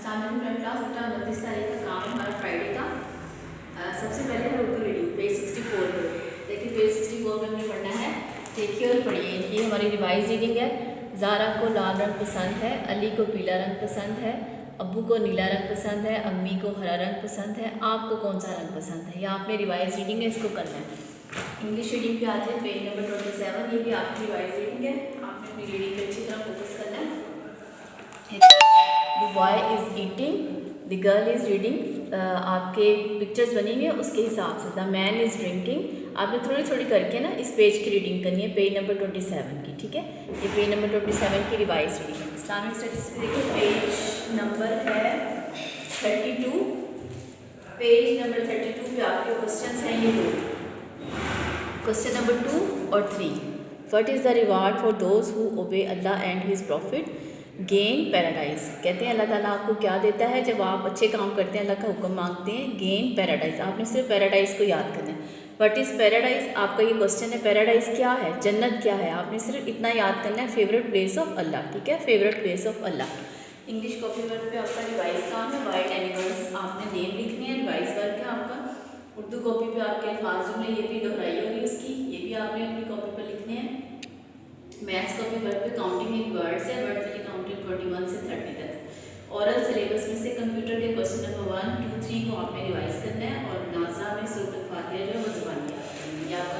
Class बेटा 29 तारीख का काम है हमारा फ्राइडे का। सबसे पहले है उर्दू रीडिंग पेज 64 पर। देखिए पेज 64 में हमें पढ़ना है, देखिए और पढ़िए। ये हमारी रिवाइज रीडिंग है। ज़ारा को लाल रंग पसंद है, अली को पीला रंग पसंद है, अब्बू को नीला रंग पसंद है, अम्मी को हरा रंग पसंद है, आपको कौन सा रंग पसंद है। ये आपने रिवाइज रीडिंग है, इसको करना है। इंग्लिश रीडिंग पे आते हैं, पेज नंबर 27। ये भी आपकी रिवाइज रीडिंग है, आपने अपनी रीडिंग पे अच्छी तरह फोकस करना है। The boy is eating, the girl is reading। आपके पिक्चर्स बनी हुई है उसके हिसाब से। The man is drinking. आपने थोड़ी थोड़ी करके ना इस पेज की रीडिंग करनी है, पेज नंबर 27 की, ठीक है। ये पेज नंबर 27 की रिवाइज रीडिंग है। इस्लामिक स्टडीज़ पे देखिए पेज नंबर है 32। पेज नंबर 32 पे आपके क्वेश्चन हैं ये दो, क्वेश्चन नंबर 2 और 3। What is the reward for those who obey Allah and his prophet? Gain paradise. कहते हैं अल्लाह ताला आपको क्या देता है जब आप अच्छे काम करते हैं, अल्लाह का हुक्म मांगते हैं। गेन पैराडाइज, आपने सिर्फ पैराडाइज को याद करना है। व्हाट इज़ पैराडाइज, आपका ये क्वेश्चन है। पैराडाइज क्या है, जन्नत क्या है, आपने सिर्फ इतना याद करना है। फेवरेट प्लेस ऑफ अल्लाह, ठीक है, favourite place of Allah. English copy work पे आपका रिवाइज काम है। वाइल्ड एनिमल्स आपने नेम लिखने हैं, रिवाइज वर्क है आपका। उर्दू कॉपी पे आपके अल्फाज जुमले, ये भी दोहराई होगी उसकी, ये भी आपने अपनी कॉपी पर लिखने हैं। मैथ्स कॉपी वर्क पे काउंटिंग इन वर्ड्स है, वर्ड्स की काउंटिंग 41 से 30 तक। ओरल सिलेबस में से कंप्यूटर के क्वेश्चन नंबर 1, 2, 3 को आपने रिवाइज करना है। और नाज़ा में सूरत फातिहा जो है वो ज़ुबानी याद करनी है, आपका